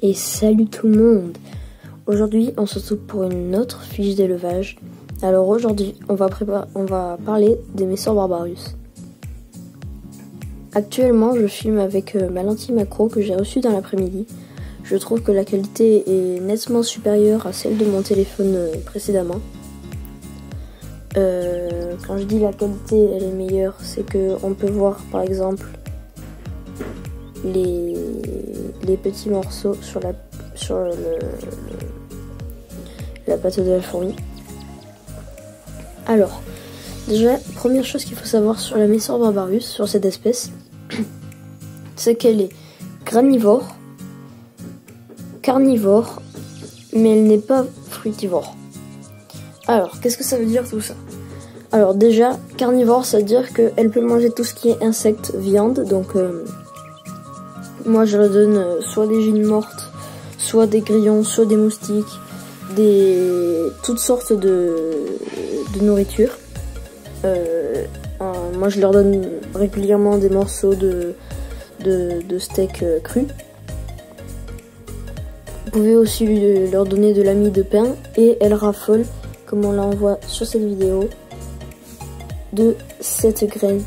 Et salut tout le monde! Aujourd'hui, on se retrouve pour une autre fiche d'élevage. Alors aujourd'hui, on va parler des Messor Barbarus. Actuellement, je filme avec ma lentille macro que j'ai reçue dans l'après-midi. Je trouve que la qualité est nettement supérieure à celle de mon téléphone précédemment. Quand je dis la qualité elle est meilleure, c'est que on peut voir par exemple les petits morceaux sur la patte de la fourmi. Alors, déjà, première chose qu'il faut savoir sur la Messor Barbarus, sur cette espèce, c'est qu'elle est granivore, carnivore, mais elle n'est pas fruitivore. Alors, qu'est-ce que ça veut dire tout ça? Alors déjà, carnivore, ça veut dire qu'elle peut manger tout ce qui est insectes, viande, donc moi je leur donne soit des gines mortes, soit des grillons, soit des moustiques, toutes sortes de nourriture. Moi je leur donne régulièrement des morceaux de steak cru. Vous pouvez aussi leur donner de la mie de pain et elles raffolent, comme on la voit sur cette vidéo, de cette graine.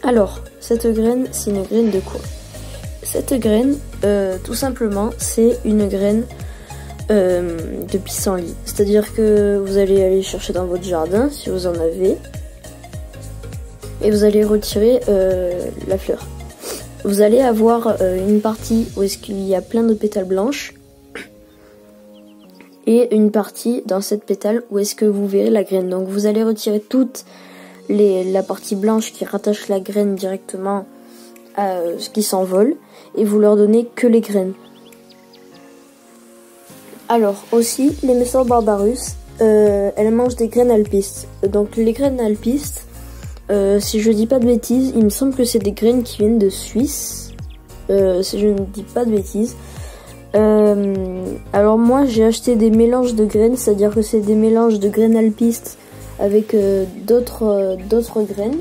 Alors, cette graine, c'est une graine de quoi? Cette graine, tout simplement, c'est une graine de pissenlit. C'est-à-dire que vous allez aller chercher dans votre jardin, si vous en avez, et vous allez retirer la fleur. Vous allez avoir une partie où est-ce qu'il y a plein de pétales blanches, et une partie dans cette pétale où est-ce que vous verrez la graine. Donc vous allez retirer toute la partie blanche qui rattache la graine directement à ce qui s'envole, et vous leur donnez que les graines. Alors aussi, les Messor Barbarus, elles mangent des graines alpistes. Donc les graines alpistes, si je dis pas de bêtises, il me semble que c'est des graines qui viennent de Suisse, si je ne dis pas de bêtises. Alors moi j'ai acheté des mélanges de graines, c'est-à-dire que c'est des mélanges de graines alpistes avec d'autres graines.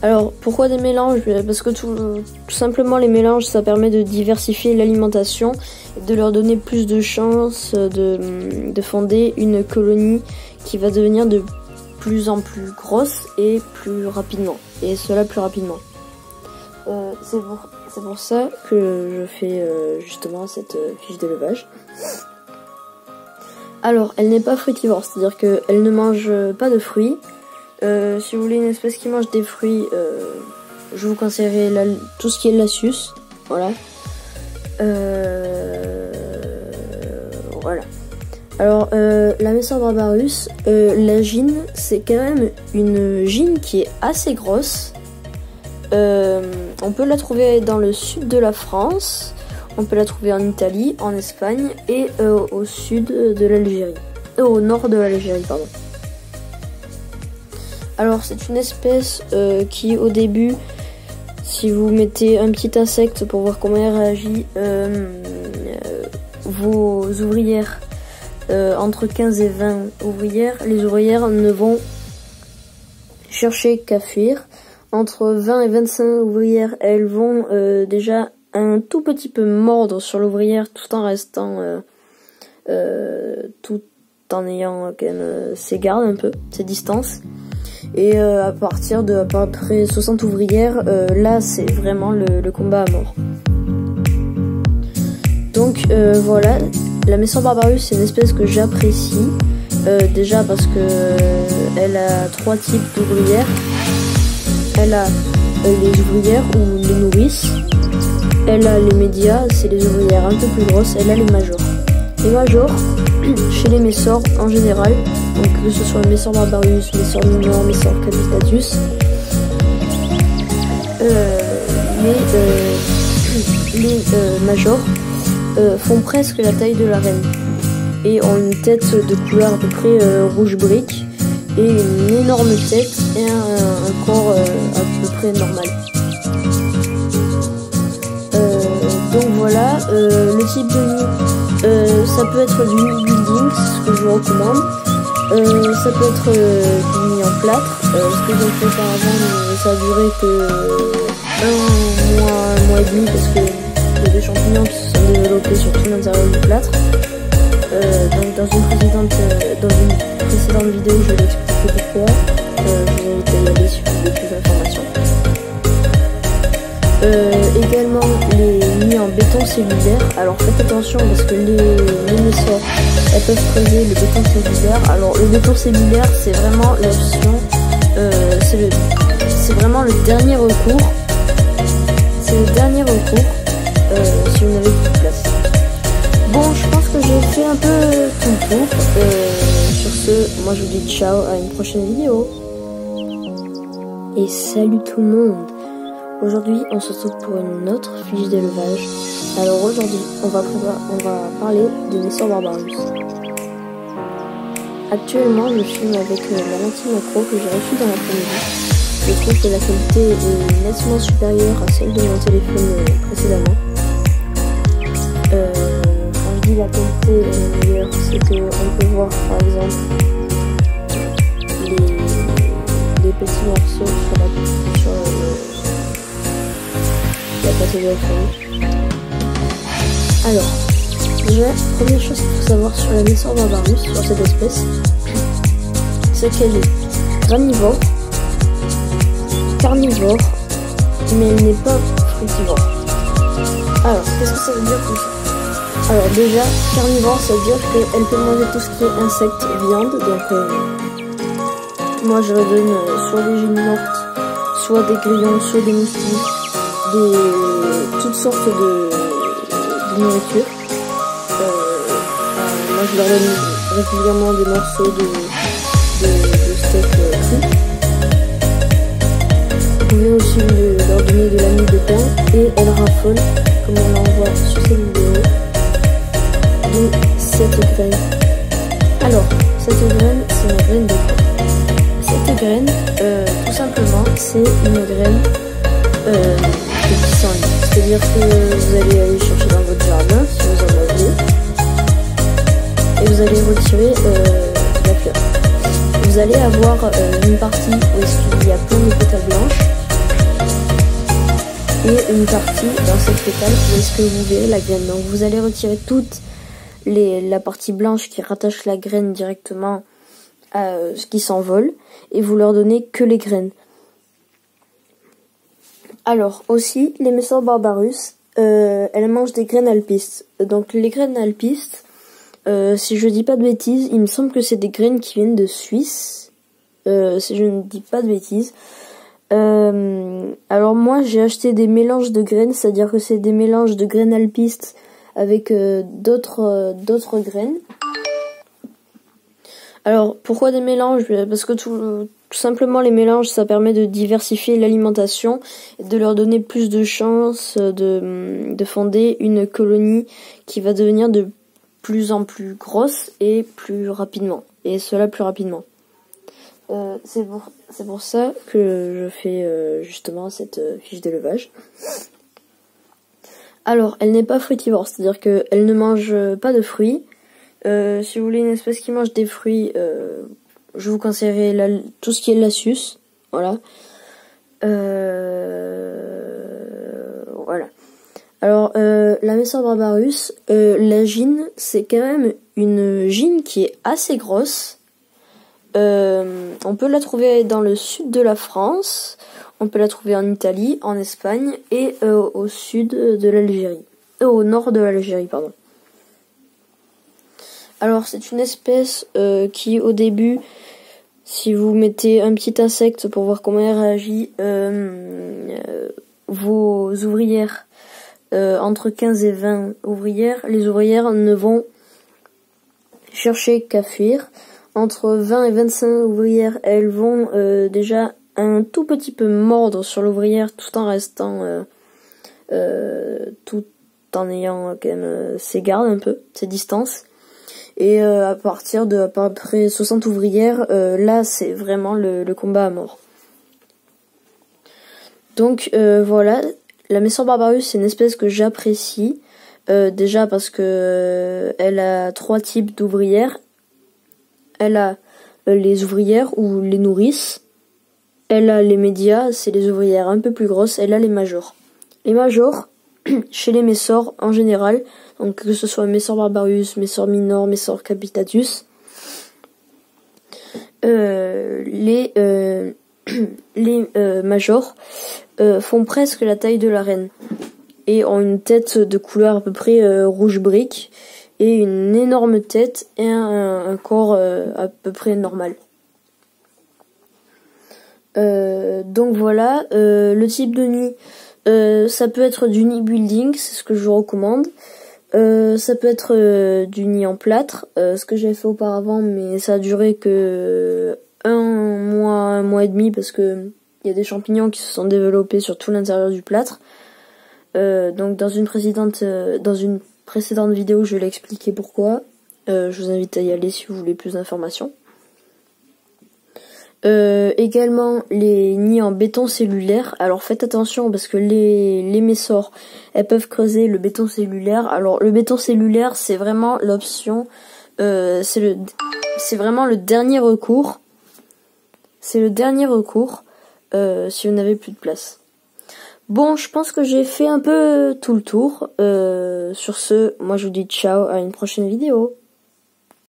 Alors pourquoi des mélanges? Parce que tout simplement les mélanges, ça permet de diversifier l'alimentation et de leur donner plus de chances de fonder une colonie qui va devenir de plus en plus grosse et plus rapidement, et cela plus rapidement. C'est pour ça que je fais justement cette fiche d'élevage. Alors, elle n'est pas fruitivore, c'est-à-dire qu'elle ne mange pas de fruits. Si vous voulez une espèce qui mange des fruits, je vous conseillerais tout ce qui est lasius. Voilà. Voilà. Alors, la Messor Barbarus, la gine, c'est quand même une gine qui est assez grosse. On peut la trouver dans le sud de la France, on peut la trouver en Italie, en Espagne et au sud de l'Algérie, au nord de l'Algérie, pardon. Alors c'est une espèce qui au début, si vous mettez un petit insecte pour voir comment elle réagit, vos ouvrières, entre 15 et 20 ouvrières, les ouvrières ne vont chercher qu'à fuir. Entre 20 et 25 ouvrières, elles vont déjà un tout petit peu mordre sur l'ouvrière tout en restant, tout en ayant quand même ses gardes un peu, ses distances. Et à partir de à peu près 60 ouvrières, là c'est vraiment le combat à mort. Donc voilà, la Messor Barbarus c'est une espèce que j'apprécie, déjà parce que elle a 3 types d'ouvrières. Elle a les ouvrières ou les nourrices. Elle a les médias, c'est les ouvrières un peu plus grosses. Elle a les majors. Les majors, chez les Messor en général, donc que ce soit Messor Barbarus, Messor minor, Messor capitatus, les majors font presque la taille de la reine et ont une tête de couleur à peu près rouge brique et une énorme tête et un corps à peu près normal. Donc voilà, le type de nid, ça peut être du nid building, c'est ce que je vous recommande. Ça peut être du nid en plâtre, ce que j'ai fait auparavant, mais ça a duré que un mois et demi parce que il y a des champignons qui se sont développés sur tout l'intérieur du plâtre. Donc dans une précédente vidéo, je vais l'expliquer pourquoi. Je vous invite à y aller si vous voulez plus d'informations. Également les nids en béton cellulaire. Alors faites attention parce que les messors, elles peuvent creuser le béton cellulaire. Alors le béton cellulaire, c'est vraiment l'option, c'est vraiment le dernier recours. C'est le dernier recours si vous n'avez plus de place. Bon, je pense que j'ai fait un peu tout le tour. Sur ce, moi je vous dis ciao, à une prochaine vidéo. Et salut tout le monde. Aujourd'hui, on se retrouve pour une autre fiche d'élevage. Alors aujourd'hui, on va parler des Nessor barbarus. Actuellement, je filme avec la lentille macro que j'ai reçue dans l'après-midi. Je trouve que la qualité est nettement supérieure à celle de mon téléphone précédemment. Quand je dis la qualité est meilleure, c'est qu'on peut voir par exemple les petits morceaux sur la catégorie. Alors, déjà, première chose qu'il faut savoir sur la Nessor barbarus, sur cette espèce, c'est qu'elle est granivore, carnivore, mais elle n'est pas fruitivore. Alors, qu'est-ce que ça veut dire tout ça? Alors déjà, carnivore, ça veut dire qu'elle peut manger tout ce qui est insectes et viande, donc moi je redonne soit des génies mortes, soit des grillons, soit des moustiques, toutes sortes de nourriture. Moi je leur donne régulièrement des morceaux de steak cru. Vous pouvez aussi leur donner de la mie de pain et elles raffolent, comme on l'en voit sur cette vidéo, de cette graine. Alors, cette graine, c'est une graine de quoi? Cette graine, tout simplement, c'est une graine de pissenlit. C'est-à-dire que vous allez aller chercher dans votre jardin, si vous en avez, et vous allez retirer la fleur. Vous allez avoir une partie où il y a plein de pétales blanches, et une partie dans cette pétale où est-ce que vous verrez la graine. Donc vous allez retirer toute la partie blanche qui rattache la graine directement à ce qui s'envole, et vous leur donnez que les graines. Alors aussi, les Nessor barbarus, elles mangent des graines alpistes. Donc les graines alpistes, si je dis pas de bêtises, il me semble que c'est des graines qui viennent de Suisse, si je ne dis pas de bêtises. Alors moi j'ai acheté des mélanges de graines, c'est-à-dire que c'est des mélanges de graines alpistes avec d'autres graines. Alors pourquoi des mélanges? Parce que tout simplement les mélanges, ça permet de diversifier l'alimentation et de leur donner plus de chances de fonder une colonie qui va devenir de plus en plus grosse et plus rapidement, et cela plus rapidement. C'est pour ça que je fais justement cette fiche d'élevage. Alors, elle n'est pas fruitivore, c'est-à-dire qu'elle ne mange pas de fruits. Si vous voulez une espèce qui mange des fruits, je vous conseillerais tout ce qui est Lasius. Voilà. Voilà. Alors, la Nessor barbarus, la gine, c'est quand même une gine qui est assez grosse. On peut la trouver dans le sud de la France, on peut la trouver en Italie, en Espagne et au sud de l'Algérie. Au nord de l'Algérie, pardon. Alors c'est une espèce qui au début, si vous mettez un petit insecte pour voir comment elle réagit, vos ouvrières, entre 15 et 20 ouvrières, les ouvrières ne vont chercher qu'à fuir. Entre 20 et 25 ouvrières, elles vont déjà un tout petit peu mordre sur l'ouvrière tout en restant, tout en ayant quand même ses gardes un peu, ses distances. Et à partir de à peu près 60 ouvrières, là c'est vraiment le combat à mort. Donc voilà, la Nessor barbarus c'est une espèce que j'apprécie, déjà parce que elle a 3 types d'ouvrières. Elle a les ouvrières ou les nourrices. Elle a les médias, c'est les ouvrières un peu plus grosses. Elle a les majors. Les majors, chez les Messors en général, donc que ce soit Messor Barbarius, Messor Minor, Messor Capitatus, les majors font presque la taille de la reine et ont une tête de couleur à peu près rouge brique et une énorme tête et un corps à peu près normal. Donc voilà, le type de nid, ça peut être du nid building, c'est ce que je vous recommande. Ça peut être du nid en plâtre, ce que j'ai fait auparavant, mais ça a duré que un mois et demi parce que il y a des champignons qui se sont développés sur tout l'intérieur du plâtre. Donc dans une précédente vidéo, je l'ai expliqué pourquoi. Je vous invite à y aller si vous voulez plus d'informations. Également les nids en béton cellulaire. Alors faites attention parce que les Messors, elles peuvent creuser le béton cellulaire. Alors le béton cellulaire, c'est vraiment l'option, c'est vraiment le dernier recours. C'est le dernier recours si vous n'avez plus de place. Bon, je pense que j'ai fait un peu tout le tour. Sur ce, moi je vous dis ciao, à une prochaine vidéo.